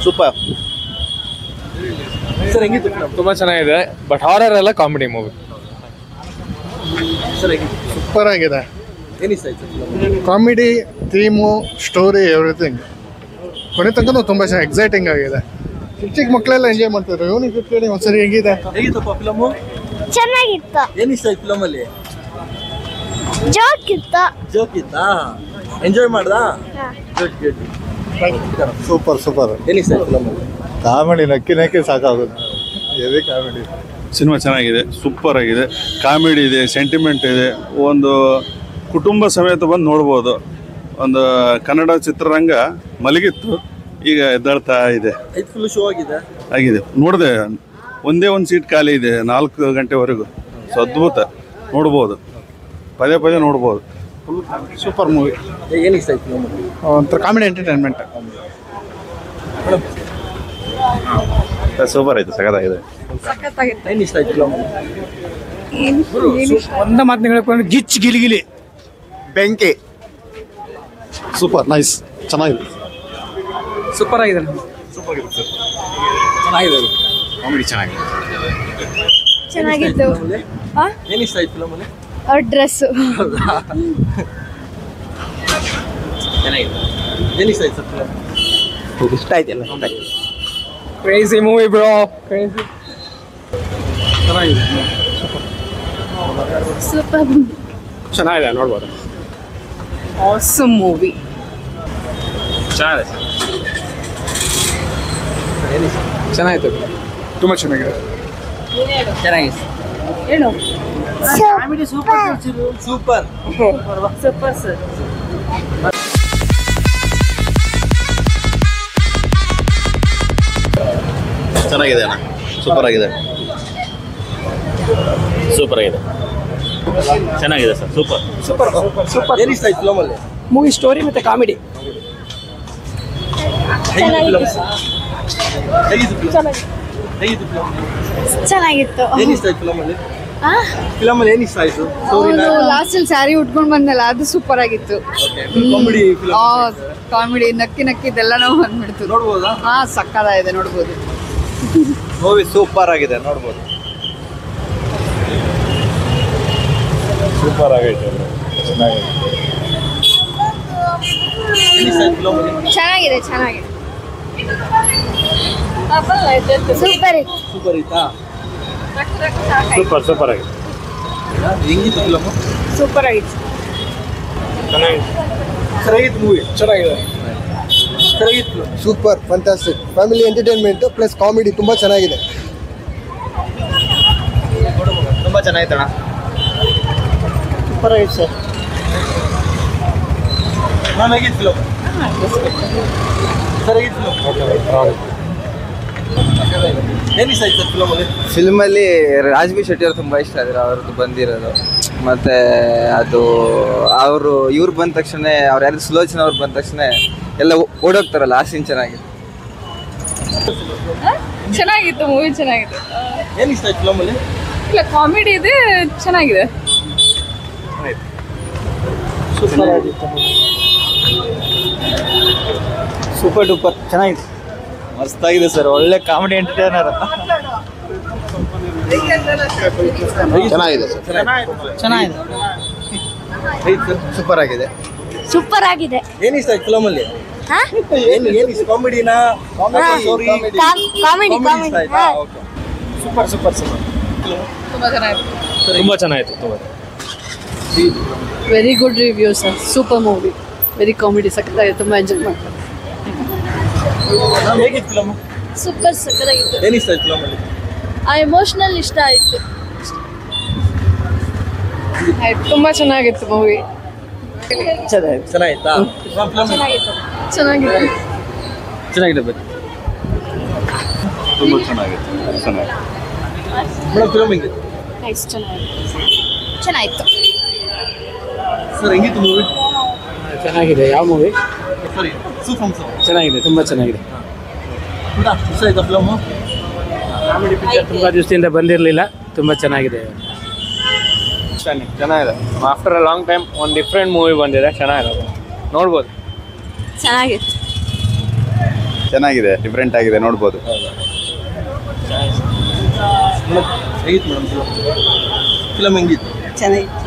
Super. Sir ಹೆಂಗಿತ್ತು film? ತುಂಬ ಚೆನ್ನಾಗಿದೆ, ಬಟ್ ಹಾರರ್ ಎಲ್ಲ ಕಾಮಿಡಿ ಮೂವಿ. ಸರ್ ಹೆಂಗಿತ್ತು? ಸೂಪರ್ ಆಗಿದೆ. ಏನಿಷ್ಟ ಆಯ್ತು film? Comedy, theme, story, everything ಕೊನೆ ತನಕ ತುಂಬ ಚೆನ್ನಾಗಿ ಎಕ್ಸೈಟಿಂಗ್ ಆಗಿದೆ. ಚಿಕ್ಕ ಚಿಕ್ಕ ಮಕ್ಕಳೆಲ್ಲ ಎಂಜಾಯ್ ಮಾಡ್ತಾರೆ. ಇವನಿಗೆ ಕೇಳಿ ಒಂದ್ಸರಿ ಹೆಂಗಿದೆ? ಹೇಗಿತ್ತಪ್ಪ ಫಿಲಮು? ಚೆನ್ನಾಗಿತ್ತು. ಏನಿಷ್ಟ ಆಯ್ತು ಫಿಲಮಲ್ಲಿ? ಜೋಕ್ ಇತ್ತು. ಜೋಕ್ ಇತ್ತಾ? ಎಂಜಾಯ್ ಮಾಡ್ದಾ? Good good. Super super. ಏನಿಷ್ಟ ಆಯ್ತು ಫಿಲಮಲ್ಲಿ? ಕಾಮಿಡಿ ನಕ್ಕಿ ನಕ್ಕಿ ಸಾಕಾಗುತ್ತೆ. ಎದೆ ಕಾಮಿಡಿ. ಸಿನಿಮಾ ಚೆನ್ನಾಗಿದೆ, ಸೂಪರ್ ಆಗಿದೆ. ಕಾಮಿಡಿ ಇದೆ, ಸೆಂಟಿಮೆಂಟ್ ಇದೆ. ಒಂದು ಕುಟುಂಬ ಸಮೇತ ಬಂದು ನೋಡ್ಬೋದು. ಒಂದು ಕನ್ನಡ ಚಿತ್ರರಂಗ ಮಲಗಿತ್ತು, ಈಗ ಎದ್ದಾಳ್ತಾ ಇದೆ. ಫುಲ್ ಶೋ ಆಗಿದೆ. ನೋಡಿದೆ, ಒಂದೇ ಒಂದು ಸೀಟ್ ಖಾಲಿ ಇದೆ 4 ಗಂಟೆವರೆಗೂ. ಸೊ ಅದ್ಭುತ, ನೋಡ್ಬೋದು, ಪದೇ ಪದೇ ನೋಡ್ಬೋದು. Super movie. ಏನಿಷ್ಟ ಆಯ್ತು ಫಿಲಮಲ್ಲಿ? ಒಂಥರ ಕಾಮಿಡಿ ಎಂಟರ್ಟೈನ್ಮೆಂಟ್. ಸೂಪರ್ ಆಯ್ತು, ಸಖತ್ತಾಗಿದೆ. ಏನಿಷ್ಟ ಆಯ್ತು ಫಿಲಮಲ್ಲಿ? ಒಂದ ಮಾತನ್ನ ಹೇಳ್ಕೊಂಡು ಗಿಚ್ ಗಿಲಿಗಿಲಿ ಬೆಂಕಿ. ಸೂಪರ್ ನೈಸ್, ಚೆನ್ನಾಗಿದೆ. ಸೂಪರ್ ಆಗಿದೆ. ಚೆನ್ನಾಗಿದೆ. ಕಾಮಿಡಿ ಚೆನ್ನಾಗಿದೆ. ಚೆನ್ನಾಗಿತ್ತು. ಏನಿಷ್ಟ ಆಯ್ತು ಫಿಲಮಲ್ಲಿ? ಅವ್ರ ಡ್ರೆಸ್ಸು ಚೆನ್ನಾಗಿದೆ. ಏನಿಷ್ಟ ಆಯ್ತು ಸರ್ ಫಿಲಮ್? ಇಷ್ಟ ಆಯ್ತಲ್ಲ. Crazy movie bro, crazy. ಚೆನ್ನಾಗಿದೆ. ಸೂಪರ್. ಚೆನ್ನಾಗಿದೆ, ನೋಡ್ಬೋದು. Awesome movie. ಚೆನ್ನಾಗಿದೆ, ಏನಿಷ್ಟ? ಚೆನ್ನಾಗಿತ್ತು, ತುಂಬ ಚೆನ್ನಾಗಿದೆ. ಚೆನ್ನಾಗಿದೆ. ಏನು? ಸೂಪರ್. Super sir. ಚೆನ್ನಾಗಿದೆ ಅಣ್ಣ, ಸೂಪರ್ ಆಗಿದೆ. ಸೂಪರ್ ಆಗಿದೆ, ಚೆನ್ನಾಗಿದೆ ಸರ್. ಸೂಪರ್. ಏನಿಷ್ಟ ಆಯ್ತು ಫಿಲಮಲ್ಲಿ? ಮೂವಿ ಸ್ಟೋರಿ ಮತ್ತೆ ಕಾಮಿಡಿ. ಚೆನ್ನಾಗಿತ್ತು. ಏನಿಷ್ಟ ಆಯ್ತು ಫಿಲಮಲ್ಲಿ? ಫಿಲಮಲ್ಲಿ ಏನಿಷ್ಟ ಆಯ್ತು? ಲಾಸ್ಟ್ ಅಲ್ಲಿ ಸ್ಯಾರಿ ಉಟ್ಕೊಂಡ್ ಬಂದಲ್ಲ, ಅದು ಸೂಪರ್ ಆಗಿತ್ತು. ಕಾಮಿಡಿ ಕಾಮಿಡಿ ನಕ್ಕಿ ನಕ್ಕಿದ್ದೆಲ್ಲ ನಾವು ಬಂದ್ಬಿಡ್ತು. ನೋಡ್ಬೋದಾ? ಹಾ, ಸಕ್ಕತ್ತಾಗಿದೆ, ನೋಡ್ಬೋದು. ಮೂವಿ ಸೂಪರ್ ಆಗಿದೆ, ನೋಡ್ಬೋದು. ಸೂಪರ್ ಆಗೈತೆ, ಚೆನ್ನಾಗಿದೆ. ಏನಿಷ್ಟ ಆಯ್ತು ಫಿಲಮಲ್ಲಿ? ಚೆನ್ನಾಗಿದೆ. ಸೂಪರ್ ಇತ್ತು. ಸೂಪರ್ ಇತ್ತಾ? ಸೂಪರ್ ಆಗಿದೆ. ಹೆಂಗಿತ್ತು ಫಿಲಮು? ಸೂಪರ್ ಆಗಿತ್ತು. ಚೆನ್ನಾಗಿತ್ತು ಮೂವಿ. ಚೆನ್ನಾಗಿದೆ. ಚೆನ್ನಾಗಿತ್ತು. Super, fantastic. Family entertainment plus comedy ತುಂಬ ಚೆನ್ನಾಗಿದೆ. ತುಂಬ ಚೆನ್ನಾಗಿತ್ತಣ್ಣ. ಸೂಪರ್ ಆಗಿತ್ತು ಸರ್. ನಾನು ಹೇಗಿತ್ತು ಫಿಲಮ್? ಸರ್ ಹೇಗಿತ್ತು ಫಿಲಮ್? ಏನಿಷ್ಟ ಆಯ್ತು ಸರ್ ಫಿಲಮಲ್ಲಿ? ಫಿಲ್ಮಲ್ಲಿ ರಾಜ್ಬಿ ಶೆಟ್ಟಿ ಅವ್ರು ತುಂಬ ಇಷ್ಟ ಆದ್ರೆ ಅವ್ರದ್ದು ಬಂದಿರೋದು. ಮತ್ತು ಅದು ಅವರು ಇವ್ರು ಬಂದ ತಕ್ಷಣ, ಅವ್ರು ಯಾರು ಸುಲೋಚನ ಅವ್ರು ಬಂದ ತಕ್ಷಣ ಎಲ್ಲ ಓಡೋಗ್ತಾರಲ್ಲ, ಆ ಸೀನ್ ಚೆನ್ನಾಗಿದೆ. ಚೆನ್ನಾಗಿತ್ತು ಮೂವಿ, ಚೆನ್ನಾಗಿದೆ. ಏನಿಷ್ಟ ಆಯ್ತು ಫಿಲಮಲ್ಲಿ? ಇಲ್ಲ, ಕಾಮಿಡಿ ಇದೆ, ಚೆನ್ನಾಗಿದೆ. ಸೂಪರ್ ಆಗಿತ್ತು. ಸೂಪರ್ ಡೂಪರ್ ಚೆನ್ನಾಗಿದೆ, ಮಸ್ತಾಗಿದೆ ಸರ್. ಒಳ್ಳೆ ಕಾಮಿಡಿ ಎಂಟರ್ಟೈನರ್. ಚೆನ್ನಾಗಿದೆ ಸರ್. ಚೆನ್ನಾಗಿದೆ. ಸೂಪರ್ ಆಗಿದೆ. ಸೂಪರ್ ಆಗಿದೆ. ಏನಿಷ್ಟ ಆಯ್ತು ಫಿಲಮಲ್ಲಿ? ಏನಿಷ್ಟ? ಕಾಮಿಡಿನಾ? ಕಾಮಿಡಿ. ಸೂಪರ್. ತುಂಬ ಚೆನ್ನಾಗಿದೆ. ತುಂಬ ಚೆನ್ನಾಗಿತ್ತು. Very good review sir. Super movie, very comedy, ಸಕ್ಕತ್ತಾಗಿದೆ, ತುಂಬ ಎಂಜಾಯ್ ಮಾಡ್ತಾರೆ. ಹೇಗಿತ್ತು ಫಿಲಮ್? ಸೂಪರ್, ಸಕ್ಕತ್ತಾಗಿತ್ತು. ಏನಿಷ್ಟ ಆಯ್ತು ಫಿಲಮಲ್ಲಿ? ಆ ಎಮೋಷನಲ್ ಇಷ್ಟ ಆಯ್ತು. ತುಂಬ ಚೆನ್ನಾಗಿತ್ತು ಮೂವಿ. ಚೆನ್ನಾಗಿತ್ತಾ? ಚೆನ್ನಾಗಿದೆ. ತುಂಬ ಚೆನ್ನಾಗಿತ್ತು. ಮೇಡಮ್ ಫಿಲಮ್ ಹೆಂಗಿತ್ತು? ಚೆನ್ನಾಗಿತ್ತು. ಸರ್ ಹೆಂಗಿತ್ತು ಮೂವಿ? ಚೆನ್ನಾಗಿದೆ. ಯಾವ ಮೂವಿ? ಸರಿ, ಸೂಪರ್. ಚೆನ್ನಾಗಿದೆ, ತುಂಬ ಚೆನ್ನಾಗಿದೆ. ಇಷ್ಟ ಆಯ್ತಾ ಫಿಲಮು? ಕಾಮಿಡಿ ಪಿಕ್ಚರ್ ತುಂಬ ದಿವಸದಿಂದ ಬಂದಿರಲಿಲ್ಲ, ತುಂಬ ಚೆನ್ನಾಗಿದೆ. ಚೆನ್ನಾಗಿದೆ. ಆಫ್ಟರ್ ಅ ಲಾಂಗ್ ಟೈಮ್ ಒಂದು ಡಿಫ್ರೆಂಟ್ ಮೂವಿ ಬಂದಿದೆ, ಚೆನ್ನಾಗಿದೆ, ನೋಡ್ಬೋದು. ಚೆನ್ನಾಗಿತ್ತು. ಚೆನ್ನಾಗಿದೆ, ಡಿಫ್ರೆಂಟ್ ಆಗಿದೆ, ನೋಡ್ಬೋದು. ಹೇಗಿತ್ತು ಮೇಡಮ್ ಫಿಲಮ್ ಹೆಂಗಿತ್ತು? ಚೆನ್ನಾಗಿತ್ತು.